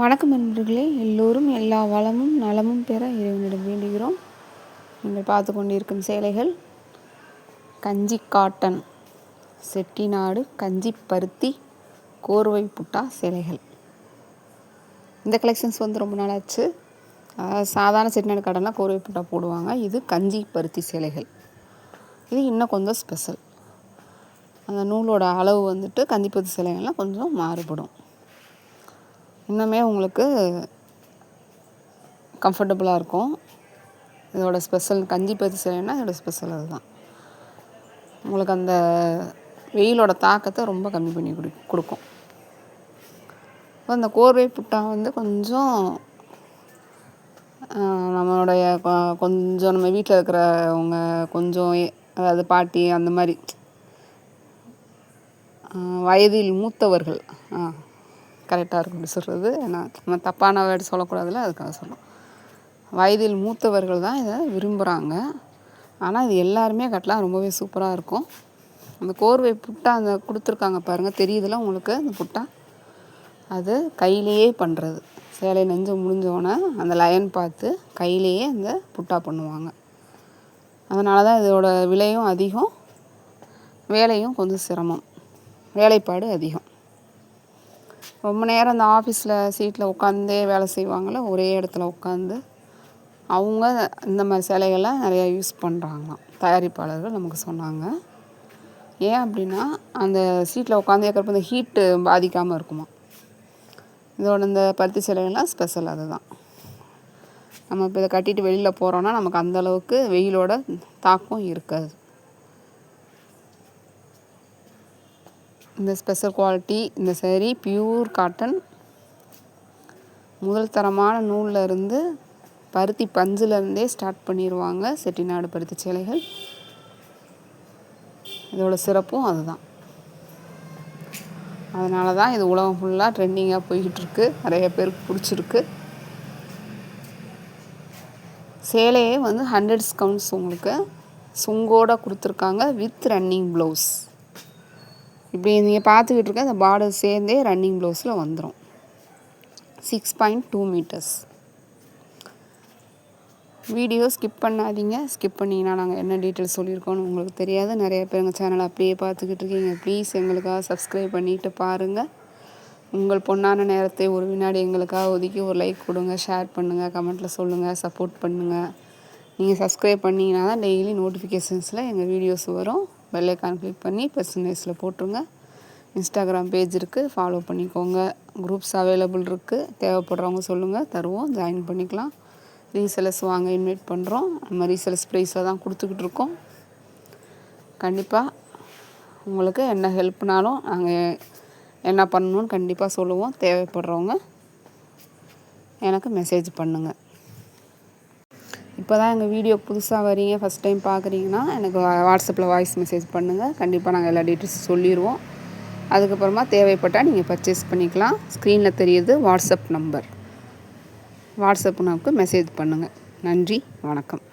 வணக்கம் நண்பர்களே, எல்லோரும் எல்லா வளமும் நலமும் பெற இறைவனிடம் வேண்டுகிறோம். நீங்கள் பார்த்து கொண்டிருக்கும் சேலைகள் கஞ்சி காட்டன், செட்டிநாடு கஞ்சி பருத்தி கோர்வை புட்டா சேலைகள். இந்த கலெக்ஷன்ஸ் ரொம்ப நாளாச்சு. சாதாரண செட்டிநாடு காட்டன்லாம் கோர்வை புட்டா போடுவாங்க. இது கஞ்சி பருத்தி சேலைகள். இது இன்னும் கொஞ்சம் ஸ்பெஷல். அந்த நூலோட அளவு கஞ்சி பருத்தி சேலைகள்லாம் கொஞ்சம் மாறுபடும். இன்னுமே உங்களுக்கு கம்ஃபர்டபுளாக இருக்கும். இதோட ஸ்பெஷல் கஞ்சி பருத்தி சேலைன்னா இதோட ஸ்பெஷல் அதுதான். உங்களுக்கு அந்த வெயிலோட தாக்கத்தை ரொம்ப கம்மி பண்ணி கொடுக்கும். அந்த கோர்வை புட்டா கொஞ்சம் நம்மளுடைய கொஞ்சம் நம்ம வீட்டில் இருக்கிறவங்க கொஞ்சம், அதாவது பாட்டி அந்த மாதிரி வயதில் மூத்தவர்கள், கரெக்டாக இருக்கும் அப்படி சொல்கிறது. ஏன்னா நம்ம தப்பான வேர்டு சொல்லக்கூடாதுல்ல, அதுக்காக சொல்லணும். வயதில் மூத்தவர்கள் தான் இதை விரும்புகிறாங்க. ஆனால் இது எல்லாருமே கட்டலாம், ரொம்பவே சூப்பராக இருக்கும். அந்த கோர்வை புட்டா அந்த கொடுத்துருக்காங்க பாருங்கள், தெரியுதுல உங்களுக்கு அந்த புட்டா? அது கையிலேயே பண்ணுறது. சேலை நெஞ்சு முடிஞ்சோடனே அந்த லயன் பார்த்து கையிலேயே அந்த புட்டா பண்ணுவாங்க. அதனால தான் இதோட விலையும் அதிகம், வேலையும் கொஞ்சம் சிரமம், வேலைப்பாடு அதிகம். ரொம்ப நேரம் அந்த ஆஃபீஸில் சீட்டில் உட்காந்தே வேலை செய்வாங்கள்ல, ஒரே இடத்துல உட்காந்து, அவங்க இந்த மாதிரி சேலைகள்லாம் நிறையா யூஸ் பண்ணுறாங்களாம். தயாரிப்பாளர்கள் நமக்கு சொன்னாங்க. ஏன் அப்படின்னா, அந்த சீட்டில் உட்காந்து இருக்கிறப்ப இந்த ஹீட்டு பாதிக்காமல் இருக்குமா. இதோட இந்த பருத்தி சேலைகள்லாம் ஸ்பெஷல் அதுதான். நம்ம இப்போ இதை கட்டிட்டு வெளியில் போகிறோன்னா நமக்கு அந்தளவுக்கு வெயிலோட தாக்கம் இருக்காது. இந்த ஸ்பெஷல் குவாலிட்டி, இந்த சேரீ பியூர் காட்டன், முதல் தரமான நூலில் இருந்து பருத்தி பஞ்சிலேருந்தே ஸ்டார்ட் பண்ணிடுவாங்க செட்டிநாடு பருத்தி சேலைகள். இதோட சிறப்பும் அதுதான். அதனால தான் இது உலகம் ஃபுல்லாக ட்ரெண்டிங்காக போய்கிட்டுருக்கு. நிறைய பேருக்கு பிடிச்சிருக்கு. சேலையே 100 டிஸ்கவுண்ட்ஸ் உங்களுக்கு சுங்கோடு கொடுத்துருக்காங்க, வித் ரன்னிங் ப்ளவுஸ். இப்படி நீங்கள் பார்த்துக்கிட்டு இருக்க அந்த பார்டர் சேர்ந்தே ரன்னிங் ப்ளவுஸில் வந்துடும். 6.2 மீட்டர்ஸ். வீடியோ ஸ்கிப் பண்ணாதீங்க. ஸ்கிப் பண்ணிங்கன்னா நாங்கள் என்ன டீட்டெயில்ஸ் சொல்லியிருக்கோன்னு உங்களுக்கு தெரியாது. நிறைய பேர் எங்கள் சேனலை அப்படியே பார்த்துக்கிட்டு இருக்கீங்க. ப்ளீஸ் எங்களுக்காக சப்ஸ்கிரைப் பண்ணிவிட்டு பாருங்கள். உங்கள் பொன்னான நேரத்தை ஒரு வினாடி எங்களுக்காக ஒதுக்கி ஒரு லைக் கொடுங்க, ஷேர் பண்ணுங்கள், கமெண்ட்டில் சொல்லுங்கள், சப்போர்ட் பண்ணுங்கள். நீங்கள் சப்ஸ்கிரைப் பண்ணிங்கன்னா தான் டெய்லி நோட்டிஃபிகேஷன்ஸில் எங்கள் வீடியோஸ் வரும். பெல் ஐக்கான் கிளிக் பண்ணி பர்சனலைஸில் போட்டுருங்க. இன்ஸ்டாகிராம் பேஜ் இருக்குது, ஃபாலோ பண்ணிக்கோங்க. குரூப்ஸ் அவைலபிள் இருக்குது. தேவைப்படுறவங்க சொல்லுங்கள், தருவோம், ஜாயின் பண்ணிக்கலாம். ரீசெல்லர்ஸ் வாங்க இன்வைட் பண்ணுறோம். நம்ம ரீசெல்லர்ஸ் ப்ரைஸில் தான் கொடுத்துக்கிட்டு இருக்கோம். கண்டிப்பாக உங்களுக்கு என்ன ஹெல்ப்னாலும் நாங்கள் என்ன பண்ணணும்னு கண்டிப்பாக சொல்லுவோம். தேவைப்படுறவங்க எனக்கு மெசேஜ் பண்ணுங்கள். இப்போ தான் எங்கள் வீடியோ புதுசாக வரீங்க, ஃபஸ்ட் டைம் பார்க்குறீங்கன்னா எனக்கு வாட்ஸ்அப்பில் வாய்ஸ் மெசேஜ் பண்ணுங்கள். கண்டிப்பாக நாங்கள் எல்லா டீட்டெயில்ஸும் சொல்லிடுவோம். அதுக்கப்புறமா தேவைப்பட்டால் நீங்கள் பர்ச்சேஸ் பண்ணிக்கலாம். ஸ்க்ரீனில் தெரியுது வாட்ஸ்அப் நம்பர். வாட்ஸ்அப் நமக்கு மெசேஜ் பண்ணுங்கள். நன்றி, வணக்கம்.